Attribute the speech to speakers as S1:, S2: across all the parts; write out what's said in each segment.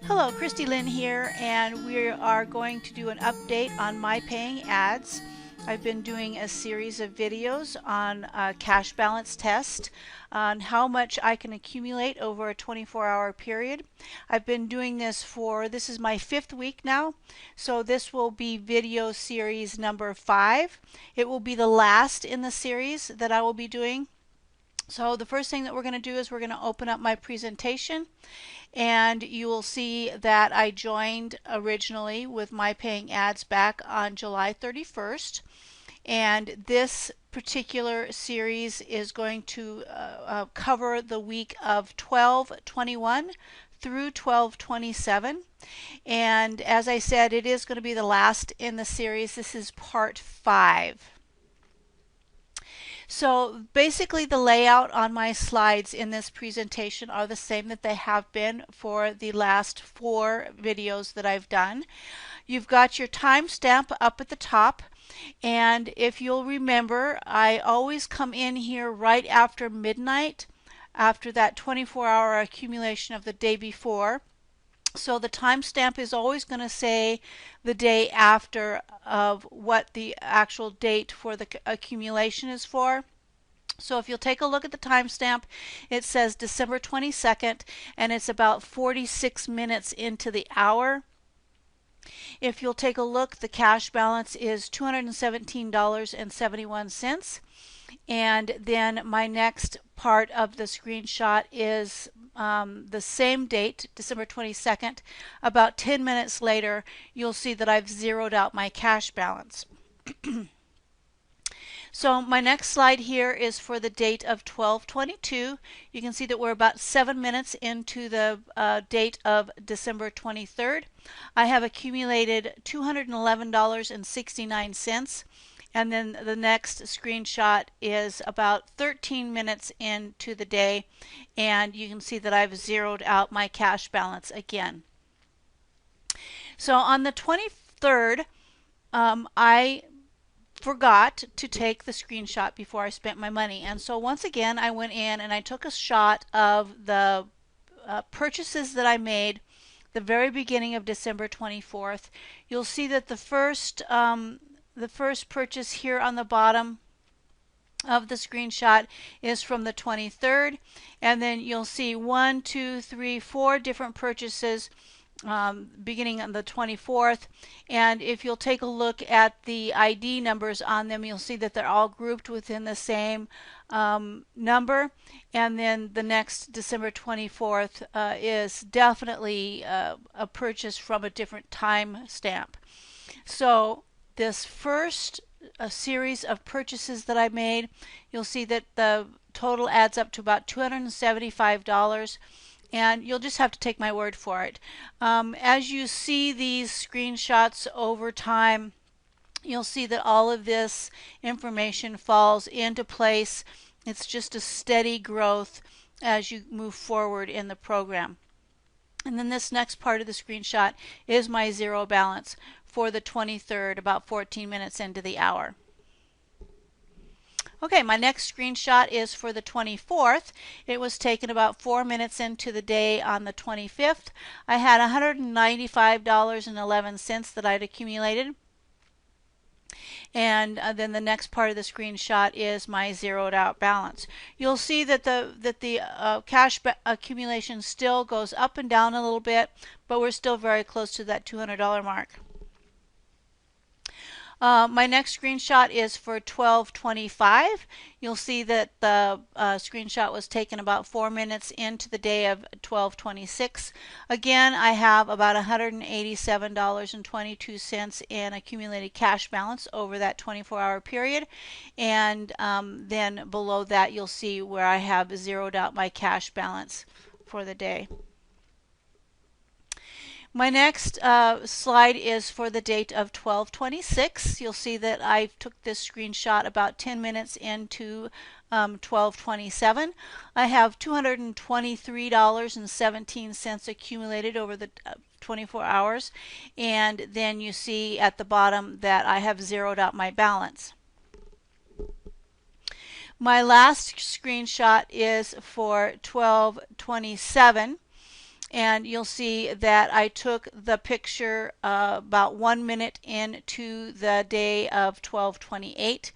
S1: Hello, Christy Lynn here, and we are going to do an update on my paying ads. I've been doing a series of videos on a cash balance test on how much I can accumulate over a 24-hour period. I've been doing this is my 5th week now, so this will be video series number 5. It will be the last in the series that I will be doing. So the first thing that we're going to do is we're going to open up my presentation, and you will see that I joined originally with my paying ads back on July 31st, and this particular series is going to cover the week of 12/21 through 12/27, and as I said, it is going to be the last in the series. This is part 5. So basically the layout on my slides in this presentation are the same that they have been for the last 4 videos that I've done. You've got your timestamp up at the top, and if you'll remember, I always come in here right after midnight, after that 24-hour accumulation of the day before. So the timestamp is always going to say the day after of what the actual date for the accumulation is for. So if you'll take a look at the timestamp, it says December 22nd, and it's about 46 minutes into the hour. If you'll take a look, the cash balance is $217.71. And then my next part of the screenshot is the same date, December 22nd. About 10 minutes later, you'll see that I've zeroed out my cash balance. So my next slide here is for the date of 12/22. You can see that we're about 7 minutes into the date of December 23rd. I have accumulated $211.69. And then the next screenshot is about 13 minutes into the day, and you can see that I've zeroed out my cash balance again. So on the 23rd, I forgot to take the screenshot before I spent my money, and so once again I went in and I took a shot of the purchases that I made the very beginning of December 24th. You'll see that the first purchase here on the bottom of the screenshot is from the 23rd, and then you'll see 1, 2, 3, 4 different purchases beginning on the 24th. And if you'll take a look at the ID numbers on them, you'll see that they're all grouped within the same number. And then the next December 24th is definitely a purchase from a different time stamp. So this first series of purchases that I made, you'll see that the total adds up to about $275, and you'll just have to take my word for it. As you see these screenshots over time, you'll see that all of this information falls into place. It's just a steady growth as you move forward in the program. And then this next part of the screenshot is my zero balance for the 23rd, about 14 minutes into the hour. Okay, my next screenshot is for the 24th. It was taken about 4 minutes into the day on the 25th. I had $195.11 that I'd accumulated. And then the next part of the screenshot is my zeroed out balance. You'll see that the cash accumulation still goes up and down a little bit, but we're still very close to that $200 mark. My next screenshot is for 12/25. You'll see that the screenshot was taken about 4 minutes into the day of 12/26. Again, I have about $187.22 in accumulated cash balance over that 24-hour period. And then below that, you'll see where I have zeroed out my cash balance for the day. My next slide is for the date of 12/26. You'll see that I took this screenshot about 10 minutes into 12/27. I have $223.17 accumulated over the 24 hours, and then you see at the bottom that I have zeroed out my balance. My last screenshot is for 12/27. and you'll see that I took the picture about 1 minute into the day of 12/28.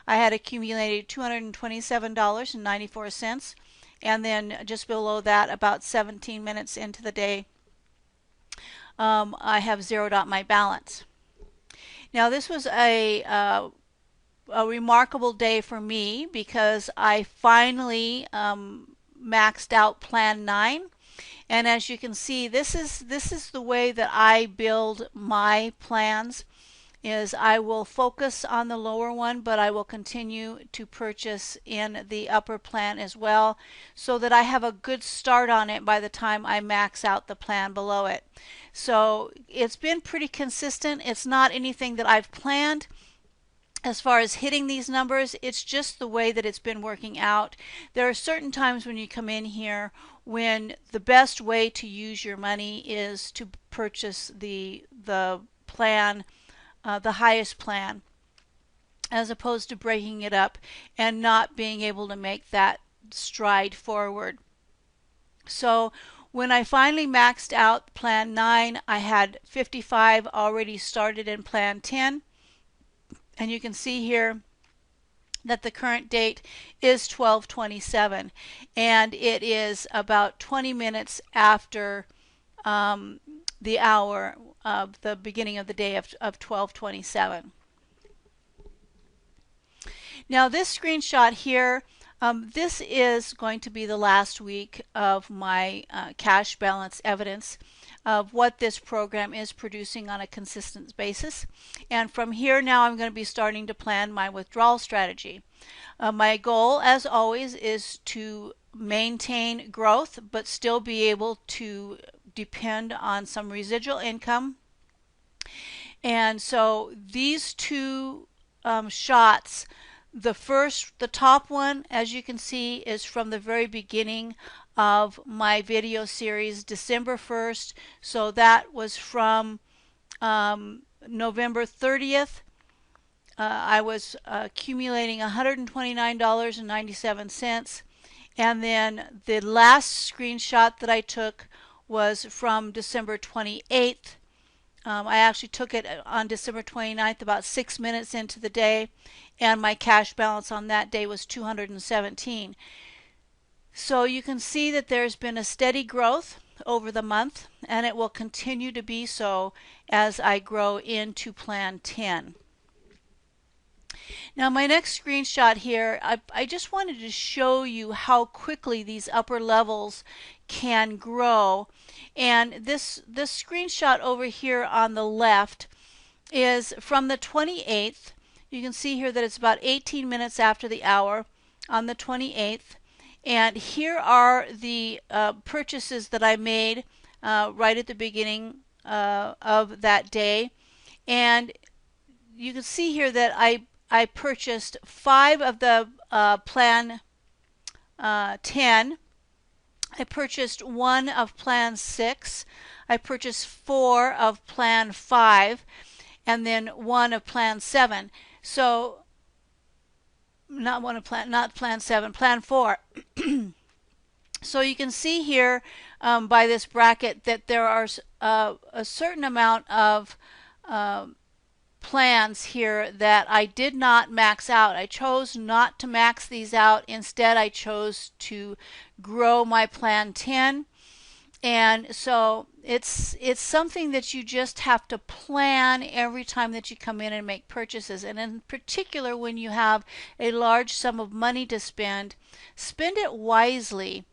S1: I had accumulated $227.94, and then just below that, about 17 minutes into the day, I have zeroed out my balance. Now this was a remarkable day for me because I finally maxed out Plan 9. And as you can see, this is the way that I build my plans. Is I will focus on the lower one, but I will continue to purchase in the upper plan as well, so that I have a good start on it by the time I max out the plan below it. So it's been pretty consistent. It's not anything that I've planned as far as hitting these numbers. It's just the way that it's been working out. There are certain times when you come in here when the best way to use your money is to purchase the plan, the highest plan, as opposed to breaking it up and not being able to make that stride forward. So when I finally maxed out Plan 9, I had 55 already started in Plan 10. And you can see here that the current date is 12/27, and it is about 20 minutes after the hour of the beginning of the day of 12/27. Now this screenshot here, this is going to be the last week of my cash balance evidence of what this program is producing on a consistent basis. And from here now I'm going to be starting to plan my withdrawal strategy. My goal, as always, is to maintain growth but still be able to depend on some residual income. And so these two shots, the top one, as you can see, is from the very beginning of my video series, December 1st. So that was from November 30th. I was accumulating $129.97. And then the last screenshot that I took was from December 28th. I actually took it on December 29th, about 6 minutes into the day, and my cash balance on that day was $217. So you can see that there's been a steady growth over the month, and it will continue to be so as I grow into Plan 10. Now my next screenshot here, I just wanted to show you how quickly these upper levels can grow. And this screenshot over here on the left is from the 28th. You can see here that it's about 18 minutes after the hour on the 28th. And here are the purchases that I made right at the beginning of that day. And you can see here that I purchased 5 of the Plan 10. I purchased 1 of Plan 6. I purchased 4 of Plan 5, and then 1 of Plan 7. So not Plan 7, Plan 4. So you can see here by this bracket that there are a certain amount of plans here that I did not max out. I chose not to max these out. Instead, I chose to grow my Plan 10. And so it's something that you just have to plan every time that you come in and make purchases. And in particular, when you have a large sum of money to spend it wisely.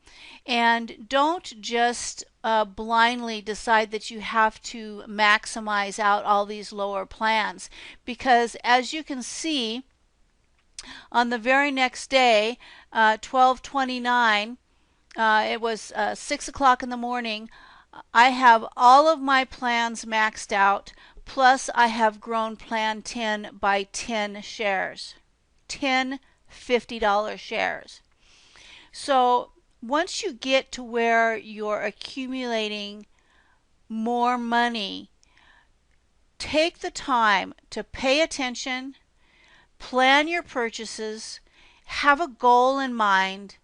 S1: And don't just blindly decide that you have to maximize out all these lower plans, because as you can see on the very next day, 12/29, it was 6 o'clock in the morning, I have all of my plans maxed out, plus I have grown Plan 10 by 10 shares, 10 $50 shares. So once you get to where you're accumulating more money, take the time to pay attention, plan your purchases, have a goal in mind,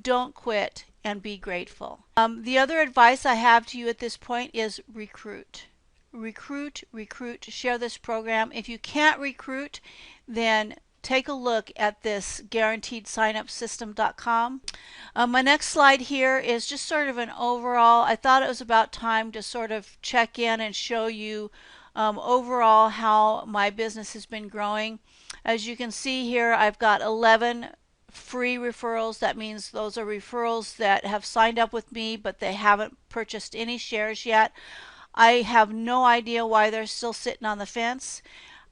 S1: don't quit, and be grateful. The other advice I have to you at this point is recruit. Recruit, recruit, share this program. If you can't recruit, then take a look at this guaranteedsignupsystem.com. My next slide here is just sort of an overall. I thought it was about time to sort of check in and show you overall how my business has been growing. As you can see here, I've got 11 free referrals. That means those are referrals that have signed up with me, but they haven't purchased any shares yet. I have no idea why they're still sitting on the fence.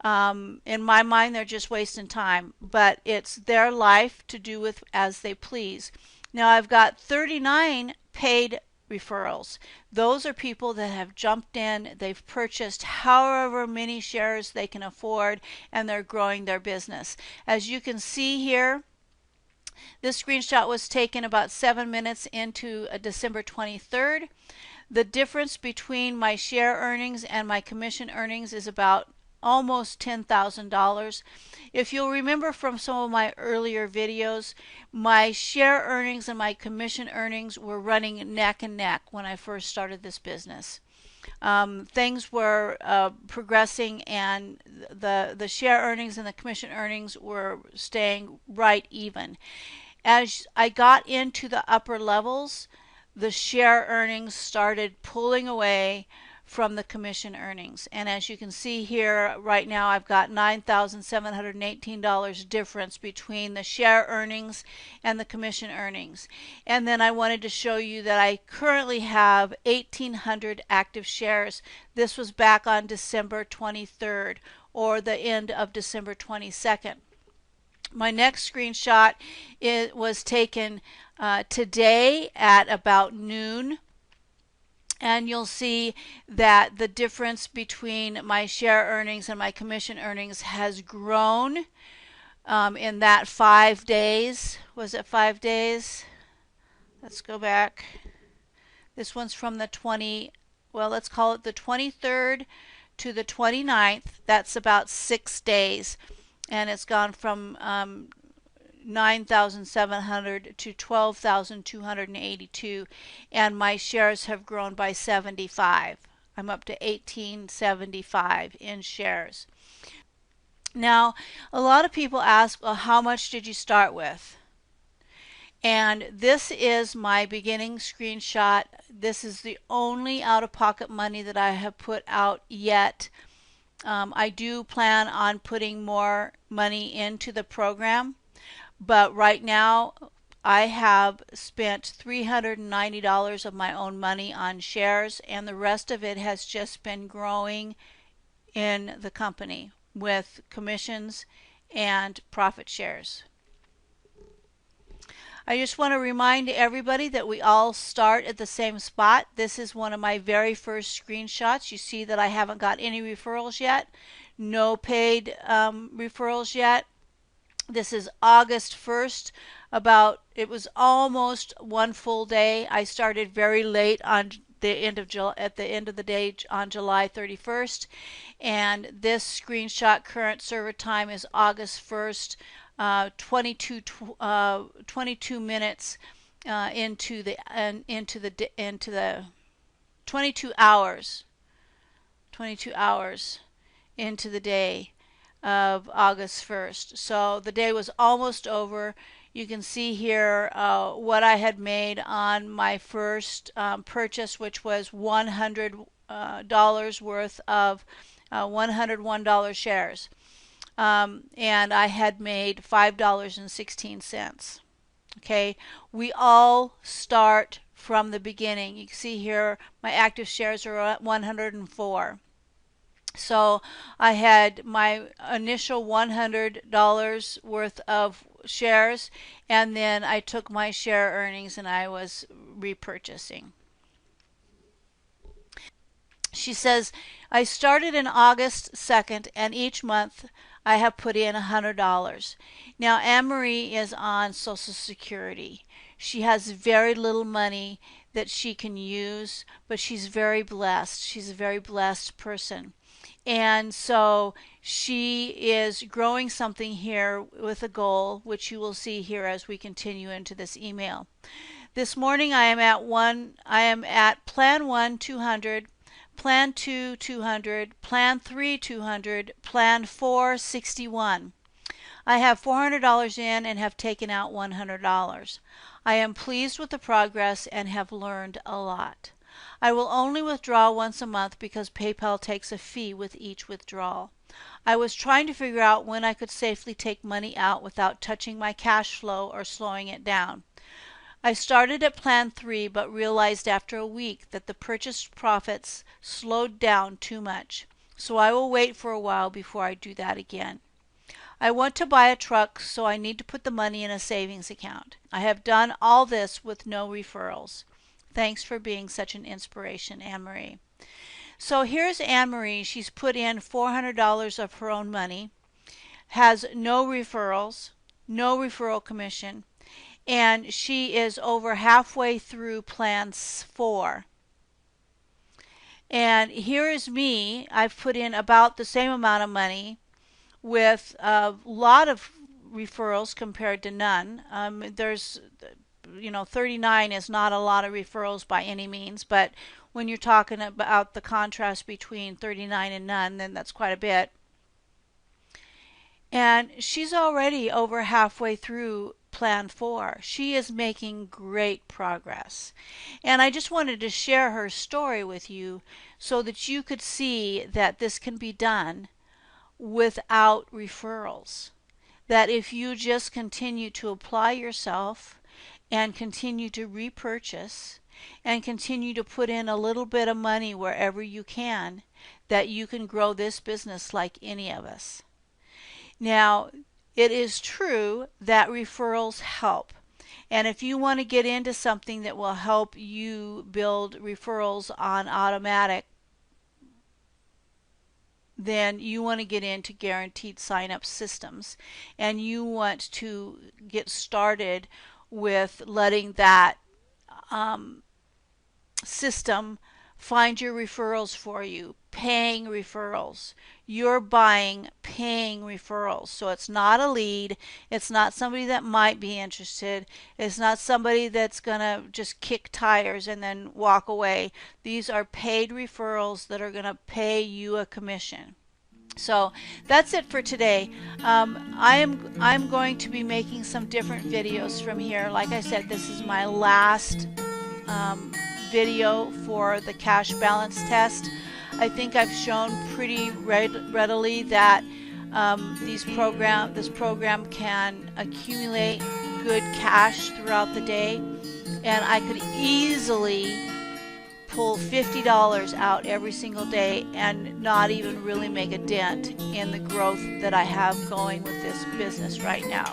S1: In my mind, they're just wasting time, but it's their life to do with as they please. Now, I've got 39 paid referrals. Those are people that have jumped in, they've purchased however many shares they can afford, and they're growing their business. As you can see here, this screenshot was taken about 7 minutes into December 23rd. The difference between my share earnings and my commission earnings is about almost $10,000. If you'll remember from some of my earlier videos, my share earnings and my commission earnings were running neck and neck when I first started this business. Things were progressing, and the share earnings and the commission earnings were staying right even. As I got into the upper levels, the share earnings started pulling away from the commission earnings. And as you can see here, right now I've got $9,718 difference between the share earnings and the commission earnings. And then I wanted to show you that I currently have 1,800 active shares. This was back on December 23rd or the end of December 22nd. My next screenshot was taken today at about noon. And you'll see that the difference between my share earnings and my commission earnings has grown in that 5 days. Was it 5 days? Let's go back. This one's from the let's call it the 23rd to the 29th. That's about 6 days. And it's gone from 9,700 to 12,282, and my shares have grown by 75. I'm up to 1875 in shares. Now, a lot of people ask, well, how much did you start with? And this is my beginning screenshot. This is the only out-of-pocket money that I have put out yet. I do plan on putting more money into the program. But right now, I have spent $390 of my own money on shares, and the rest of it has just been growing in the company with commissions and profit shares. I just want to remind everybody that we all start at the same spot. This is one of my very first screenshots. You see that I haven't got any referrals yet, no paid referrals yet. This is August 1st. It was almost one full day. I started very late on the end of the day on July 31st, and this screenshot current server time is August 1st, 22 minutes into the 22 hours into the day of August 1st. So the day was almost over. You can see here what I had made on my first purchase, which was $100 worth of $101 shares. And I had made $5.16. Okay, we all start from the beginning. You can see here my active shares are at 104. So I had my initial $100 worth of shares, and then I took my share earnings and I was repurchasing. She says, I started in August 2nd, and each month I have put in $100. Now, Anne-Marie is on Social Security. She has very little money that she can use, but she's very blessed. She's a very blessed person. And so she is growing something here with a goal, which you will see here as we continue into this email. This morning I am at plan 1 200, plan 2 200, plan 3 200, plan 4 61. I have $400 in and have taken out $100. I am pleased with the progress and have learned a lot. I will only withdraw once a month because PayPal takes a fee with each withdrawal. I was trying to figure out when I could safely take money out without touching my cash flow or slowing it down. I started at plan 3 but realized after a week that the purchase profits slowed down too much, so I will wait for a while before I do that again. I want to buy a truck, so I need to put the money in a savings account. I have done all this with no referrals. Thanks for being such an inspiration, Anne Marie. So here's Anne Marie. She's put in $400 of her own money, has no referrals, no referral commission, and she is over halfway through plan 4. And here is me. I've put in about the same amount of money with a lot of referrals compared to none. There's 39 is not a lot of referrals by any means, but when you're talking about the contrast between 39 and none, then that's quite a bit. And she's already over halfway through plan 4. She is making great progress. And I just wanted to share her story with you so that you could see that this can be done without referrals. That if you just continue to apply yourself and continue to repurchase and continue to put in a little bit of money wherever you can, that you can grow this business like any of us. Now, it is true that referrals help. And if you want to get into something that will help you build referrals on automatic, then you want to get into guaranteed sign-up systems, and you want to get started with letting that system find your referrals for you, paying referrals. You're buying paying referrals. So it's not a lead. It's not somebody that might be interested. It's not somebody that's going to just kick tires and then walk away. These are paid referrals that are going to pay you a commission. So that's it for today. I'm going to be making some different videos from here. Like I said, this is my last video for the cash balance test. I think I've shown pretty readily that this program can accumulate good cash throughout the day, and I could easily pull $50 out every single day and not even really make a dent in the growth that I have going with this business right now.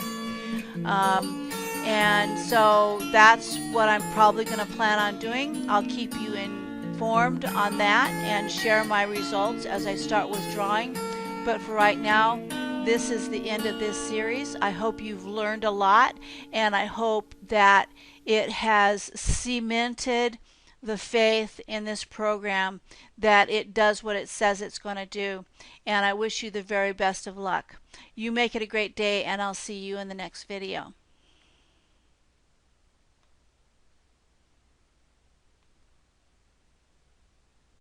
S1: And so that's what I'm probably going to plan on doing. I'll keep you informed on that and share my results as I start withdrawing. But for right now, this is the end of this series. I hope you've learned a lot, and I hope that it has cemented the faith in this program that it does what it says it's going to do. And I wish you the very best of luck. You make it a great day, and I'll see you in the next video.